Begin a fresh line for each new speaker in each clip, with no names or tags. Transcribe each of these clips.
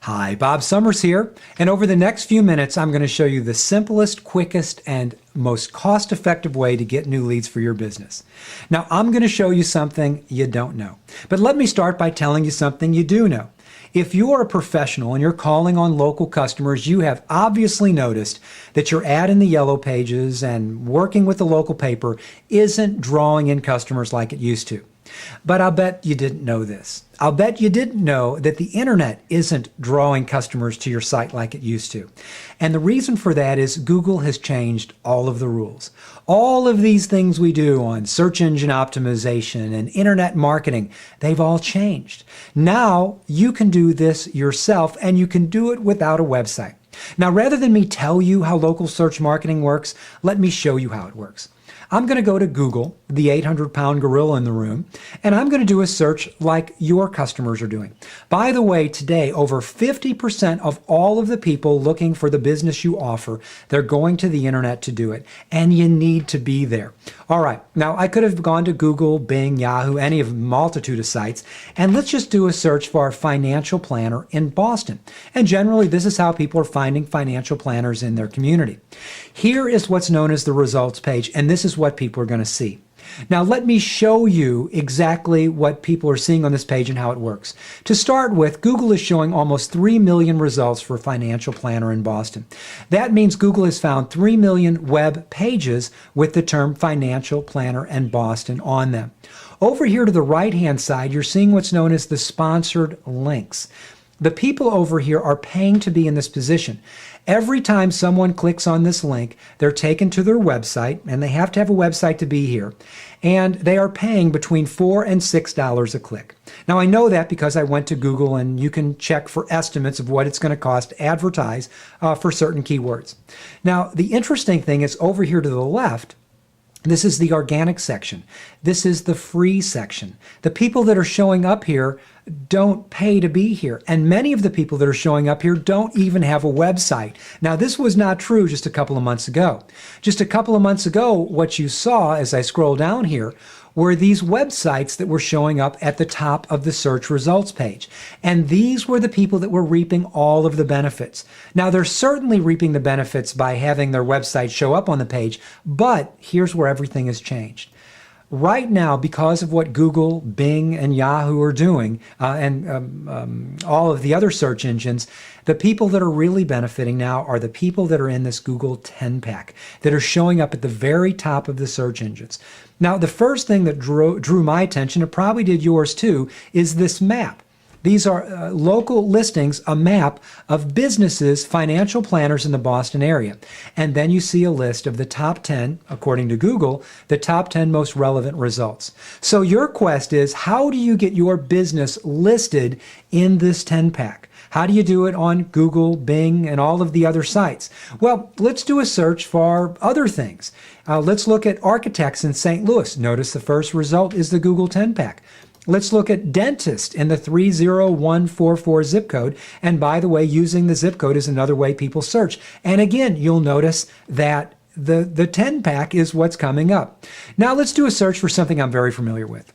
Hi, Bob Sommers here, and over the next few minutes I'm going to show you the simplest, quickest, and most cost-effective way to get new leads for your business. Now, I'm going to show you something you don't know, but let me start by telling you something you do know. If you are a professional and you're calling on local customers, you have obviously noticed that your ad in the yellow pages and working with the local paper isn't drawing in customers like it used to. But I'll bet you didn't know this. I'll bet you didn't know that the internet isn't drawing customers to your site like it used to. And the reason for that is Google has changed all of the rules. All of these things we do on search engine optimization and internet marketing, they've all changed. Now you can do this yourself, and you can do it without a website. Now, rather than me tell you how local search marketing works, let me show you how it works. I'm going to go to Google, the 800-pound gorilla in the room, and I'm going to do a search like your customers are doing. By the way, today, over 50% of all of the people looking for the business you offer, they're going to the internet to do it, and you need to be there. All right, now I could have gone to Google, Bing, Yahoo, any of a multitude of sites, and let's just do a search for a financial planner in Boston. And generally, this is how people are finding financial planners in their community. Here is what's known as the results page, and this is what people are going to see. Now let me show you exactly what people are seeing on this page and how it works. To start with, Google is showing almost 3 million results for financial planner in Boston. That means Google has found 3 million web pages with the term financial planner and Boston on them. Over here to the right-hand side, you're seeing what's known as the sponsored links. The people over here are paying to be in this position. Every time someone clicks on this link, they're taken to their website, and they have to have a website to be here, and they are paying between $4 and $6 a click. Now, I know that because I went to Google, and you can check for estimates of what it's going to cost to advertise for certain keywords. Now, the interesting thing is over here to the left, this is the organic section. This is the free section. The people that are showing up here don't pay to be here. And many of the people that are showing up here don't even have a website. Now, this was not true just a couple of months ago. Just a couple of months ago, what you saw as I scroll down here were these websites that were showing up at the top of the search results page. And these were the people that were reaping all of the benefits. Now, they're certainly reaping the benefits by having their website show up on the page, but here's where everything has changed. Right now, because of what Google, Bing, and Yahoo are doing, and all of the other search engines, the people that are really benefiting now are the people that are in this Google 10-pack, that are showing up at the very top of the search engines. Now, the first thing that drew my attention, and probably did yours too, is this map. These are local listings, a map of businesses, financial planners in the Boston area. And then you see a list of the top 10, according to Google, the top 10 most relevant results. So your quest is, how do you get your business listed in this 10-pack? How do you do it on Google, Bing, and all of the other sites? Well, let's do a search for other things. Let's look at architects in St. Louis. Notice the first result is the Google 10-pack. Let's look at dentist in the 30144 zip code. And by the way, using the zip code is another way people search. And again, you'll notice that the 10-pack is what's coming up. Now let's do a search for something I'm very familiar with.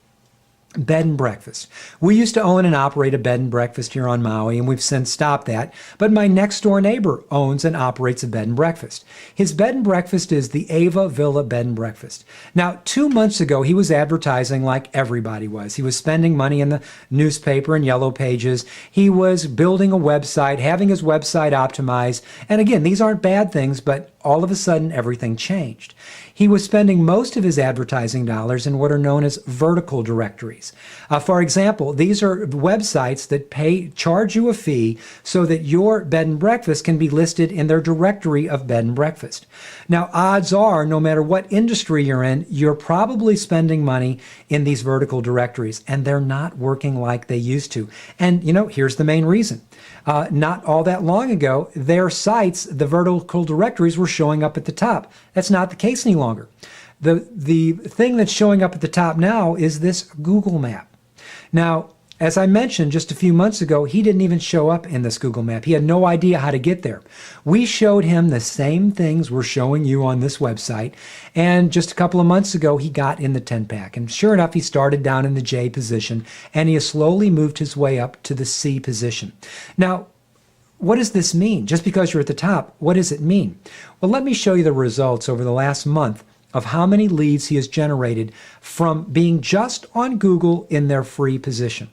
Bed and breakfast. We used to own and operate a bed and breakfast here on Maui, and we've since stopped that. But my next door neighbor owns and operates a bed and breakfast. His bed and breakfast is the Ava Villa Bed and Breakfast. Now, 2 months ago, he was advertising like everybody was. He was spending money in the newspaper and yellow pages. He was building a website, having his website optimized. And again, these aren't bad things, but all of a sudden, everything changed. He was spending most of his advertising dollars in what are known as vertical directories. For example, these are websites that charge you a fee so that your bed and breakfast can be listed in their directory of bed and breakfast. Now, odds are, no matter what industry you're in, you're probably spending money in these vertical directories, and they're not working like they used to. And, here's the main reason. Not all that long ago, their sites, the vertical directories, were showing up at the top. That's not the case any longer. The thing that's showing up at the top now is this Google map. Now, as I mentioned just a few months ago, he didn't even show up in this Google map. He had no idea how to get there. We showed him the same things we're showing you on this website, and just a couple of months ago, he got in the 10-pack. And sure enough, he started down in the J position, and he has slowly moved his way up to the C position. Now, what does this mean? Just because you're at the top, what does it mean? Well, let me show you the results over the last month of how many leads he has generated from being just on Google in their free position.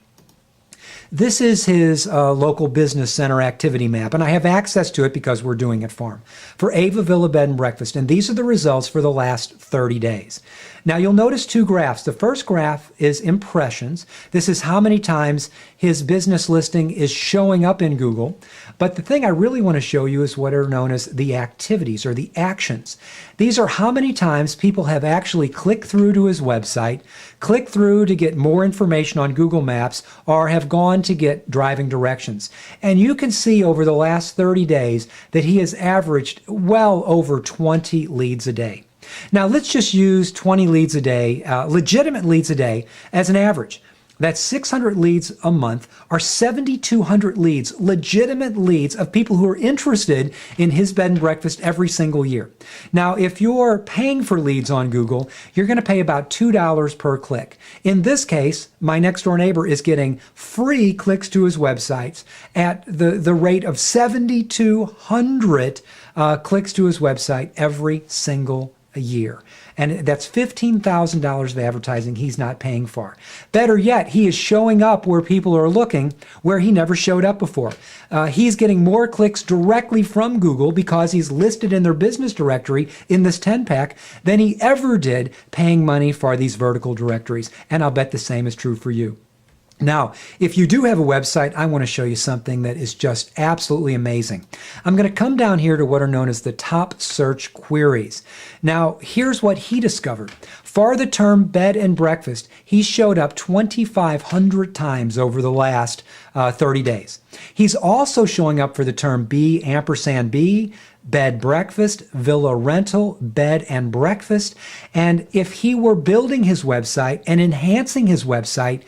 This is his local business center activity map, and I have access to it because we're doing it for him, for Ava Villa Bed and Breakfast, and these are the results for the last 30 days. Now you'll notice two graphs. The first graph is impressions. This is how many times his business listing is showing up in Google. But the thing I really want to show you is what are known as the activities or the actions. These are how many times people have actually clicked through to his website, clicked through to get more information on Google Maps, or have gone to get driving directions. And you can see over the last 30 days that he has averaged well over 20 leads a day. Now let's just use 20 leads a day, legitimate leads a day, as an average. That's 600 leads a month, or 7,200 leads, legitimate leads of people who are interested in his bed and breakfast every single year. Now, if you're paying for leads on Google, you're going to pay about $2 per click. In this case, my next door neighbor is getting free clicks to his websites at the rate of 7,200 clicks to his website every single year. And that's $15,000 of advertising he's not paying for. Better yet, he is showing up where people are looking where he never showed up before. He's getting more clicks directly from Google because he's listed in their business directory in this 10-pack than he ever did paying money for these vertical directories. And I'll bet the same is true for you. Now, if you do have a website, I want to show you something that is just absolutely amazing. I'm going to come down here to what are known as the top search queries. Now, here's what he discovered. For the term bed and breakfast, he showed up 2,500 times over the last 30 days. He's also showing up for the term B&B, bed breakfast, villa rental, bed and breakfast. And if he were building his website and enhancing his website,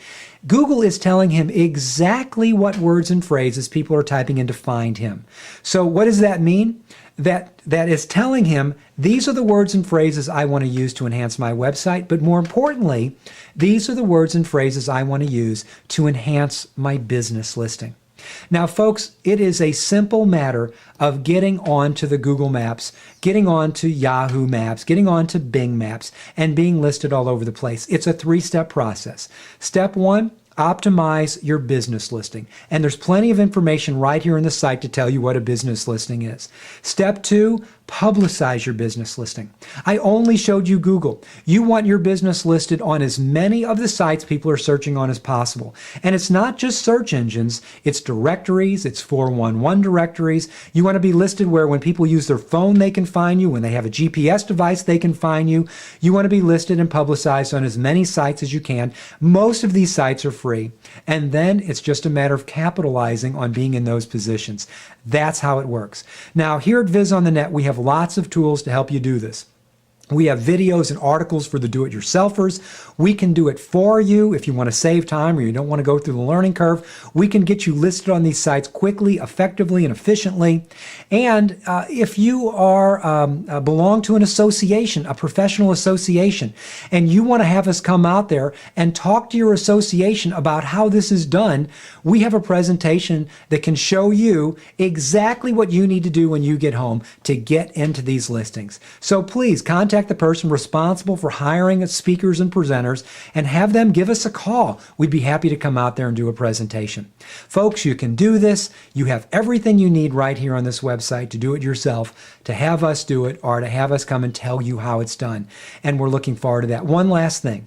Google is telling him exactly what words and phrases people are typing in to find him. So what does that mean? That is telling him these are the words and phrases I want to use to enhance my website, but more importantly, these are the words and phrases I want to use to enhance my business listing. Now, folks, it is a simple matter of getting onto the Google Maps, getting onto Yahoo Maps, getting onto Bing Maps, and being listed all over the place. It's a three-step process. Step one, optimize your business listing. And there's plenty of information right here on the site to tell you what a business listing is. Step two, publicize your business listing. I only showed you Google. You want your business listed on as many of the sites people are searching on as possible. And it's not just search engines, it's directories, it's 411 directories. You want to be listed where when people use their phone, they can find you. When they have a GPS device, they can find you. You want to be listed and publicized on as many sites as you can. Most of these sites are free. And then it's just a matter of capitalizing on being in those positions. That's how it works. Now, here at Viz on the Net, we have lots of tools to help you do this. We have videos and articles for the do-it-yourselfers. We can do it for you if you want to save time or you don't want to go through the learning curve. We can get you listed on these sites quickly, effectively, and efficiently. And if you are belong to an association, a professional association, and you want to have us come out there and talk to your association about how this is done, we have a presentation that can show you exactly what you need to do when you get home to get into these listings. So please contact the person responsible for hiring speakers and presenters and have them give us a call. We'd be happy to come out there and do a presentation. Folks, you can do this. You have everything you need right here on this website to do it yourself, to have us do it, or to have us come and tell you how it's done. And we're looking forward to that. One last thing.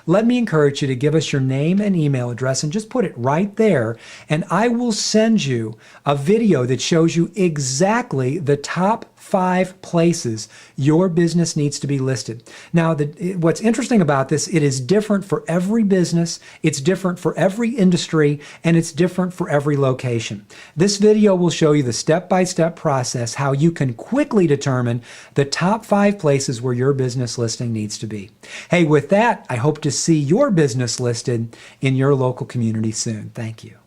Let me encourage you to give us your name and email address and just put it right there, and I will send you a video that shows you exactly the top 5 places your business needs to be listed. Now, what's interesting about this, it is different for every business, it's different for every industry, and it's different for every location. This video will show you the step-by-step process how you can quickly determine the top 5 places where your business listing needs to be. Hey, with that, I hope to see your business listed in your local community soon. Thank you.